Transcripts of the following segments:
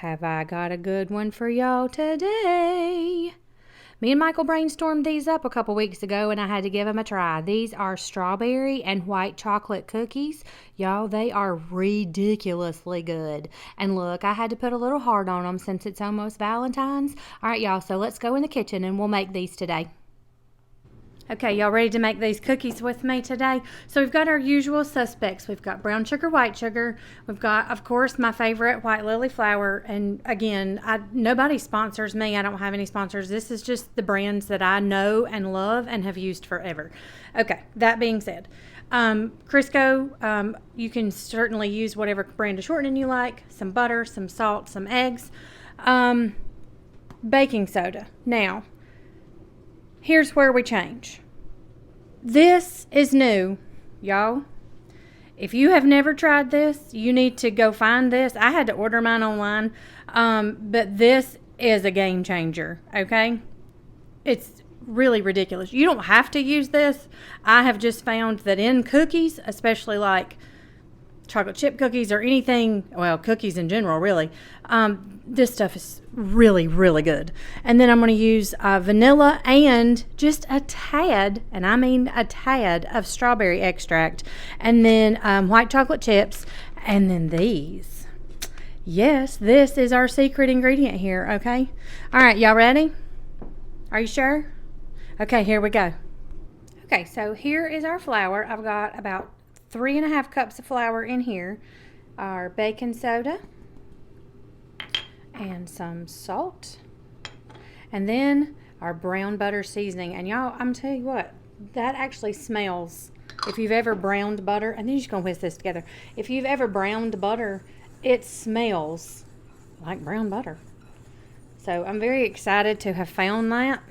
have I got a good one for y'all today. Me and Michael brainstormed these up a couple weeks ago and I had to give them a try. These are strawberry and white chocolate cookies. Y'all, they are ridiculously good. And look, I had to put a little heart on them since it's almost Valentine's. All right, y'all, so let's go in the kitchen and we'll make these today. Okay, y'all ready to make these cookies with me today? So we've got our usual suspects. We've got brown sugar, white sugar. We've got, of course, my favorite, white lily flour. And again, nobody sponsors me. I don't have any sponsors. This is just the brands that I know and love and have used forever. Okay, that being said, Crisco, you can certainly use whatever brand of shortening you like. Some butter, some salt, some eggs. Baking soda. Now, here's where we change. This is new, y'all. If you have never tried this, you need to go find this. I had to order mine online, but this is a game changer, okay? It's really ridiculous. You don't have to use this. I have just found that in cookies, especially like chocolate chip cookies or anything, well, cookies in general, really, this stuff is really, really good. And then I'm going to use vanilla and just a tad, and I mean a tad, of strawberry extract. And then white chocolate chips. And then these. Yes, this is our secret ingredient here, okay? All right, y'all ready? Are you sure? Okay, here we go. Okay, so here is our flour. I've got about 3.5 cups of flour in here. Our baking soda. And some salt, and then our brown butter seasoning. And y'all, I'm telling you what, that actually smells, if you've ever browned butter, and then you're just gonna whisk this together. If you've ever browned butter, it smells like brown butter. So I'm very excited to have found that,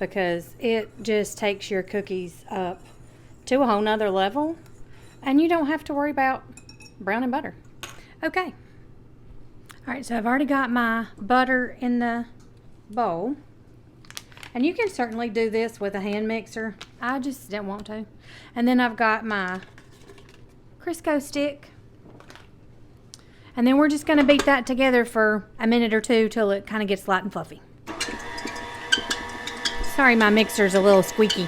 because it just takes your cookies up to a whole nother level, and you don't have to worry about browning butter. Okay. All right, so I've already got my butter in the bowl. And you can certainly do this with a hand mixer. I just don't want to. And then I've got my Crisco stick. And then we're just going to beat that together for a minute or two till it kind of gets light and fluffy. Sorry, my mixer's a little squeaky.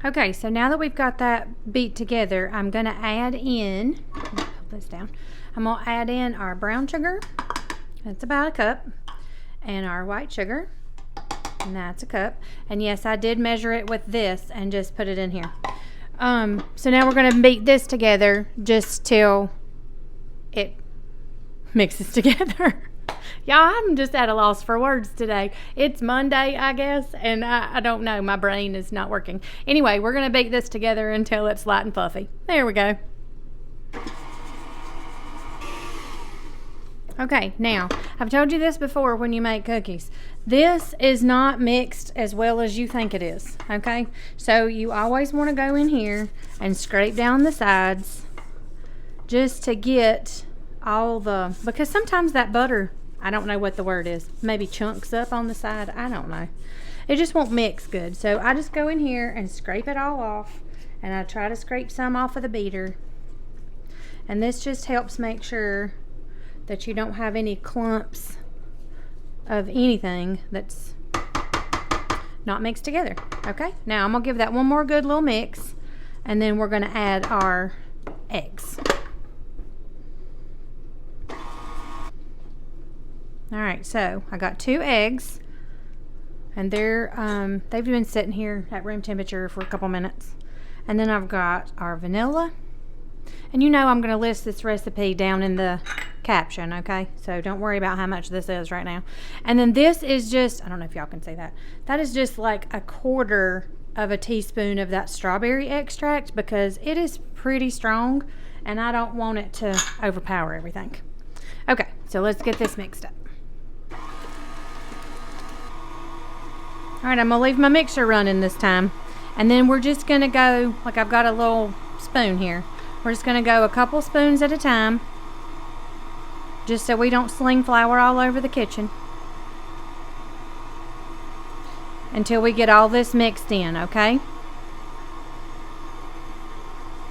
Okay, so now that we've got that beat together, I'm going to add in... this down. I'm going to add in our brown sugar. That's about a cup. And our white sugar. And that's a cup. And yes, I did measure it with this and just put it in here. So now we're going to beat this together just till it mixes together. Y'all, I'm just at a loss for words today. It's Monday, I guess, and I don't know. My brain is not working. Anyway, we're going to beat this together until it's light and fluffy. There we go. Okay, now, I've told you this before when you make cookies. This is not mixed as well as you think it is, okay? So you always want to go in here and scrape down the sides just to get all the, because sometimes that butter, I don't know what the word is, maybe chunks up on the side, I don't know. It just won't mix good. So I just go in here and scrape it all off, and I try to scrape some off of the beater. And this just helps make sure that you don't have any clumps of anything that's not mixed together. Okay, now I'm gonna give that one more good little mix, and then we're gonna add our eggs. All right, so I got 2 eggs, and they've been sitting here at room temperature for a couple minutes. And then I've got our vanilla, and you know I'm gonna list this recipe down in the caption, okay? So don't worry about how much this is right now. And then this is just, I don't know if y'all can see that. That is just like 1/4 of a teaspoon of that strawberry extract, because it is pretty strong and I don't want it to overpower everything. Okay, so let's get this mixed up. All right, I'm gonna leave my mixer running this time. And then we're just gonna go, like I've got a little spoon here. We're just gonna go a couple spoons at a time, just so we don't sling flour all over the kitchen, until we get all this mixed in, okay?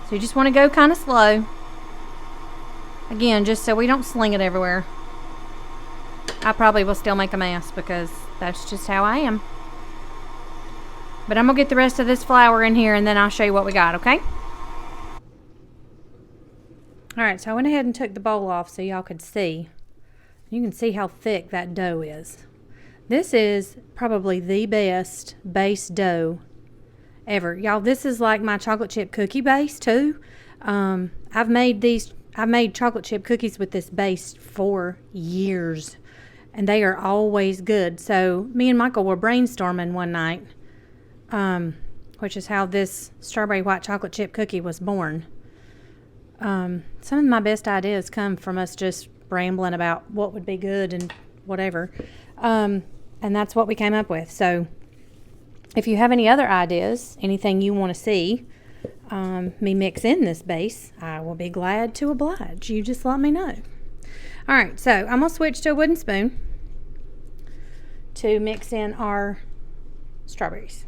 So you just want to go kind of slow. Again, just so we don't sling it everywhere. I probably will still make a mess because that's just how I am. But I'm going to get the rest of this flour in here and then I'll show you what we got, okay? Alright, so I went ahead and took the bowl off so y'all could see. You can see how thick that dough is. This is probably the best base dough ever. Y'all, this is like my chocolate chip cookie base too. I've made chocolate chip cookies with this base for years. And they are always good. So me and Michael were brainstorming one night, which is how this strawberry white chocolate chip cookie was born. Some of my best ideas come from us just rambling about what would be good and whatever. And that's what we came up with. So if you have any other ideas, anything you want to see me mix in this base, I will be glad to oblige. You just let me know. Alright, so I'm going to switch to a wooden spoon to mix in our strawberries.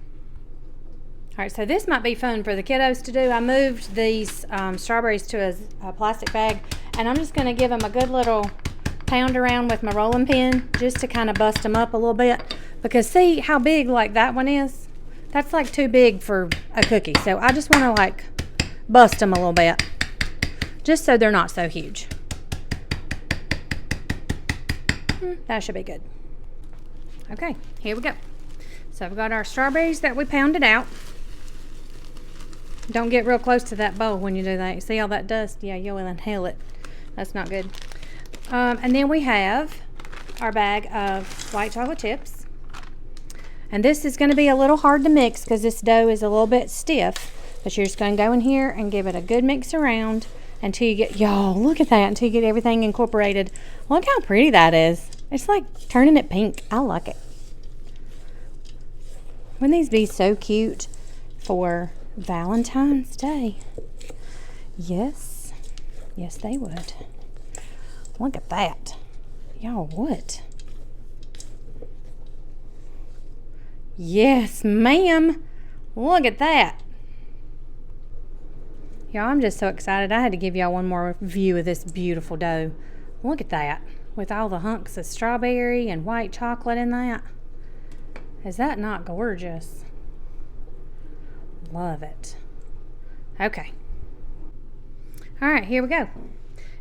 Alright, so this might be fun for the kiddos to do. I moved these strawberries to a plastic bag, and I'm just going to give them a good little pound around with my rolling pin just to kind of bust them up a little bit. Because see how big like that one is? That's like too big for a cookie. So I just want to like bust them a little bit just so they're not so huge. That should be good. Okay, here we go. So we've got our strawberries that we pounded out. Don't get real close to that bowl when you do that. You see all that dust? Yeah, you'll inhale it. That's not good. And then we have our bag of white chocolate chips. And this is going to be a little hard to mix because this dough is a little bit stiff. But you're just going to go in here and give it a good mix around until you get, y'all, look at that, until you get everything incorporated. Look how pretty that is. It's like turning it pink. I like it. Wouldn't these be so cute for Valentine's Day? Yes. Yes, they would. Look at that. Y'all, what? Yes, ma'am. Look at that. Y'all, I'm just so excited. I had to give y'all one more view of this beautiful dough. Look at that. With all the hunks of strawberry and white chocolate in that. Is that not gorgeous? Love it. Okay. All right, here we go.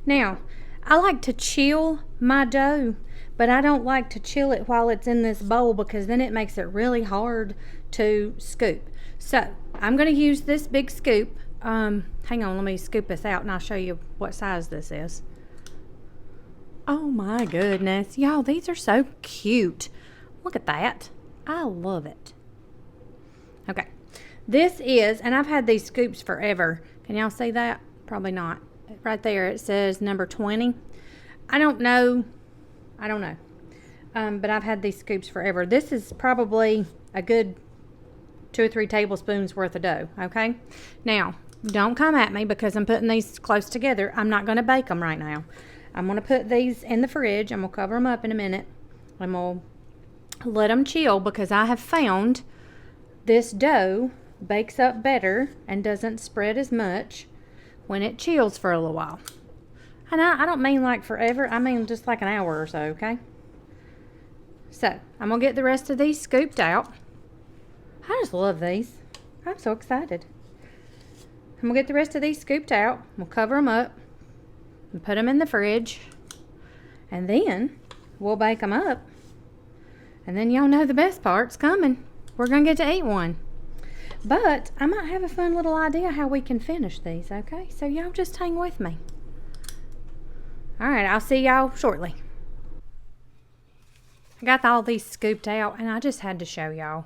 Now, I like to chill my dough, but I don't like to chill it while it's in this bowl because then it makes it really hard to scoop. So, I'm going to use this big scoop. Hang on, let me scoop this out and I'll show you what size this is. Oh my goodness. Y'all, these are so cute. Look at that. I love it. Okay. This is, and I've had these scoops forever. Can y'all see that? Probably not. Right there it says number 20. I don't know. But I've had these scoops forever. This is probably a good 2 or 3 tablespoons worth of dough. Okay. Now, don't come at me because I'm putting these close together. I'm not going to bake them right now. I'm going to put these in the fridge. I'm going to cover them up in a minute. I'm going to let them chill because I have found this dough bakes up better and doesn't spread as much when it chills for a little while. And I don't mean like forever. I mean just like an hour or so, okay? So, I'm going to get the rest of these scooped out. I just love these. I'm so excited. I'm going to get the rest of these scooped out. We'll cover them up and put them in the fridge. And then we'll bake them up. And then y'all know the best part's coming. We're going to get to eat one. But I might have a fun little idea how we can finish these, okay? So y'all just hang with me. All right, I'll see y'all shortly. I got all these scooped out and I just had to show y'all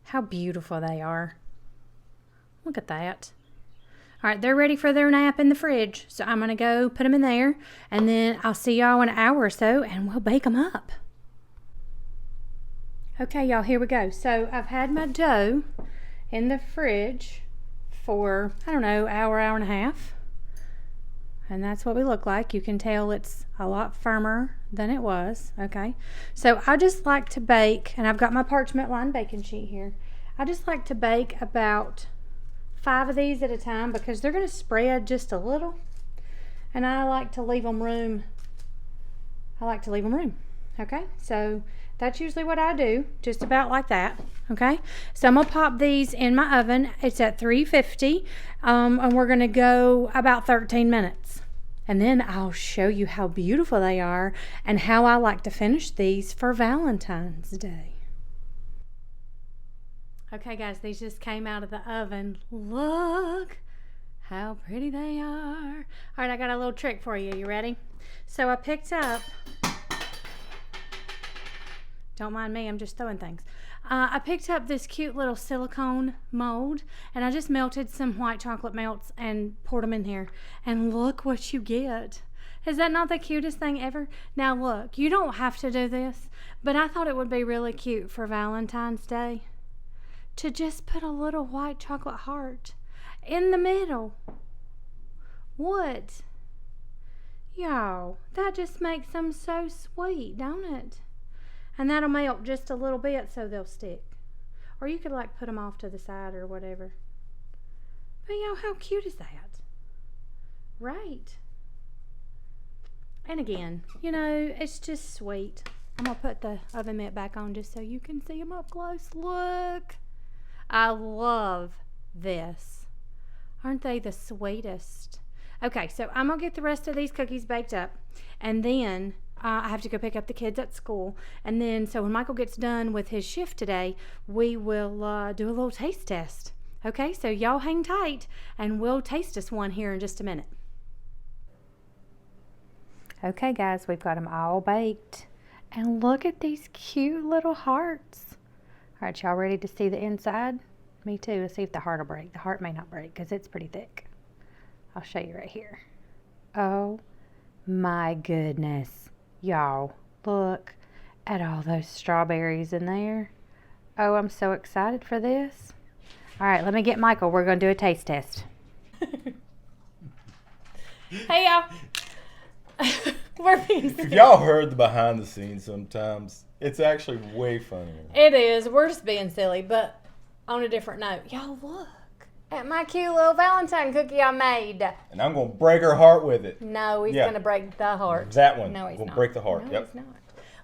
how beautiful they are. Look at that. All right, they're ready for their nap in the fridge. So I'm going to go put them in there and then I'll see y'all in an hour or so and we'll bake them up. Okay, y'all, here we go. So I've had my dough in the fridge for, I don't know, hour and a half. And that's what we look like. You can tell it's a lot firmer than it was, okay? So I just like to bake, and I've got my parchment lined baking sheet here. I just like to bake about 5 of these at a time because they're going to spread just a little. and I like to leave them room. Okay, so that's usually what I do, just about like that. Okay, so I'm gonna pop these in my oven. It's at 350, and we're gonna go about 13 minutes. And then I'll show you how beautiful they are and how I like to finish these for Valentine's Day. Okay guys, these just came out of the oven. Look how pretty they are. All right, I got a little trick for you. You ready? So I picked up, don't mind me, I'm just throwing things. I picked up this cute little silicone mold, and I just melted some white chocolate melts and poured them in here. And look what you get. Is that not the cutest thing ever? Now look, you don't have to do this, but I thought it would be really cute for Valentine's Day to just put a little white chocolate heart in the middle. What? Y'all, that just makes them so sweet, don't it? And that'll melt just a little bit so they'll stick. Or you could like put them off to the side or whatever. But y'all, how cute is that? Right. And again, you know, it's just sweet. I'm going to put the oven mitt back on just so you can see them up close. Look. I love this. Aren't they the sweetest? Okay, so I'm going to get the rest of these cookies baked up. And then I have to go pick up the kids at school. And then, so when Michael gets done with his shift today, we will do a little taste test. Okay, so y'all hang tight, and we'll taste us one here in just a minute. Okay, guys, we've got them all baked. And look at these cute little hearts. All right, y'all ready to see the inside? Me too. Let's see if the heart will break. The heart may not break because it's pretty thick. I'll show you right here. Oh my goodness. Y'all, look at all those strawberries in there. Oh, I'm so excited for this. All right, let me get Michael. We're going to do a taste test. Hey, y'all. We're being silly. If y'all heard the behind the scenes sometimes, it's actually way funnier. It is. We're just being silly, but on a different note. Y'all, look at my cute little Valentine cookie I made. And I'm going to break her heart with it. No, he's going to break the heart. That one. No, he's We'll not. break the heart. No, Yep. he's not.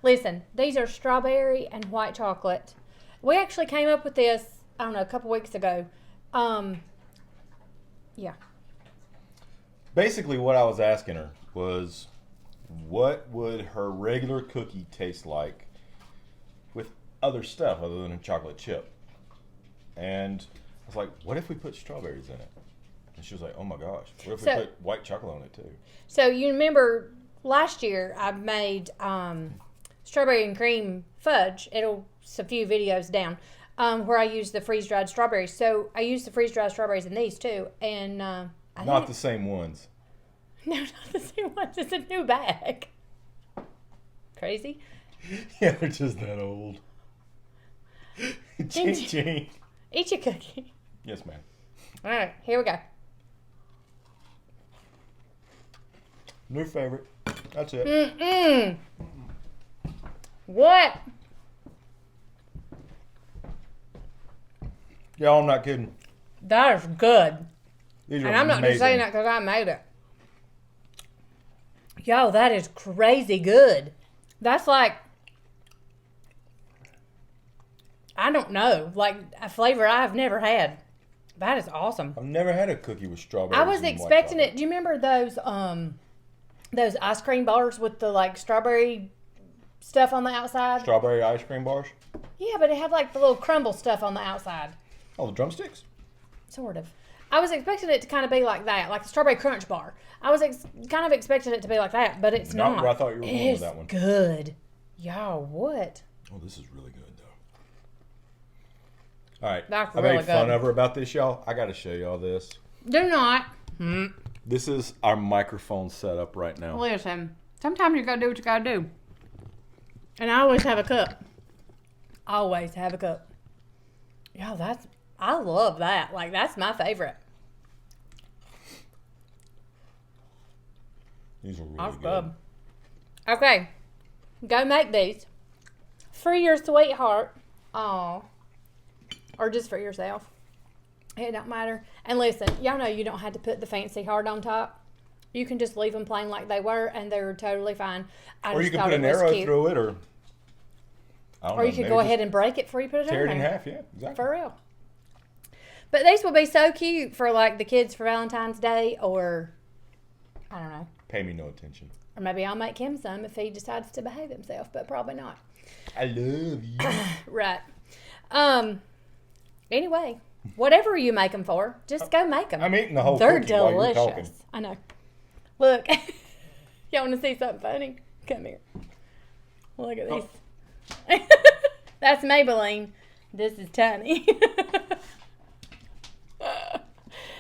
Listen, these are strawberry and white chocolate. We actually came up with this, I don't know, a couple weeks ago. Yeah. Basically, what I was asking her was, what would her regular cookie taste like with other stuff other than a chocolate chip? And I was like, what if we put strawberries in it? And she was like, oh my gosh, what if we put white chocolate on it too? So you remember last year I made strawberry and cream fudge. It'll a few videos down where I used the freeze-dried strawberries. So I used the freeze-dried strawberries in these too. And not the same ones. No, not the same ones. It's a new bag. Crazy? Yeah, they're just that old. Ching, ching. Eat your cookie. Yes, ma'am. All right, here we go. New favorite. That's it. Mm-mm. What? Y'all, I'm not kidding. That is good. These are and I'm not just saying amazing. that because I made it. Yo, that is crazy good. That's like, I don't know, like a flavor I've never had. That is awesome. I've never had a cookie with strawberries. I was expecting it. Do you remember those ice cream bars with the like strawberry stuff on the outside? Strawberry ice cream bars? Yeah, but it had like the little crumble stuff on the outside. Oh, the drumsticks? Sort of. I was expecting it to kind of be like that, like the strawberry crunch bar. I was kind of expecting it to be like that, but it's not. Where I thought you were going with that one. It's good. Y'all, what? Oh, this is really good, though. All right. That's I really made fun good. of her about this, y'all. I got to show y'all this. Do not. This is our microphone setup right now. Listen, sometimes you gotta do what you gotta do. And I always have a cup. Always have a cup. Yo, I love that. Like, that's my favorite. These are really That's good. Okay, go make these for your sweetheart. Aw. Or just for yourself. It don't matter. And listen, y'all know you don't have to put the fancy heart on top. You can just leave them plain like they were, and they're totally fine. Or you can put an arrow through it, or I don't know, you could go ahead and break it before you put it on there. Tear it in half, yeah, exactly. For real. But these will be so cute for like the kids for Valentine's Day, or I don't know. Pay me no attention. Or maybe I'll make him some if he decides to behave himself, but probably not. I love you. Right. Anyway, whatever you make them for, just go make them. I'm eating the whole They're cookie while you're talking. delicious. I know. Look, y'all want to see something funny? Come here. Look at this. That's Maybelline. This is Tiny.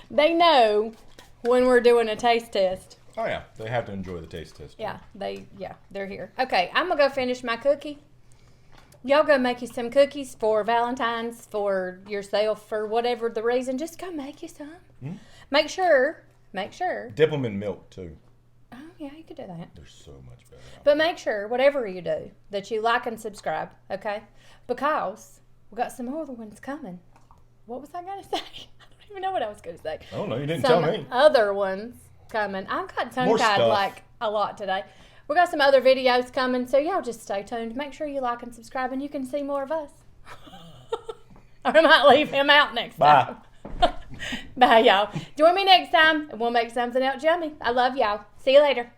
They know when we're doing a taste test. Oh yeah, they have to enjoy the taste test. Yeah, they're here. Okay, I'm gonna go finish my cookie. Y'all go make you some cookies for Valentine's, for yourself, for whatever the reason. Just go make you some. Mm-hmm. Make sure. Dip them in milk too. Oh yeah, you could do that. They're so much better. But make sure, whatever you do, that you like and subscribe, okay? Because we got some other ones coming. What was I gonna say? I don't even know what I was gonna say. Oh no, you didn't tell me. Other ones coming. I've got tongue-tied like a lot today. We got some other videos coming, so y'all just stay tuned. Make sure you like and subscribe, and you can see more of us. Or I might leave him out next time. Bye, y'all. Join me next time, and we'll make something else yummy. I love y'all. See you later.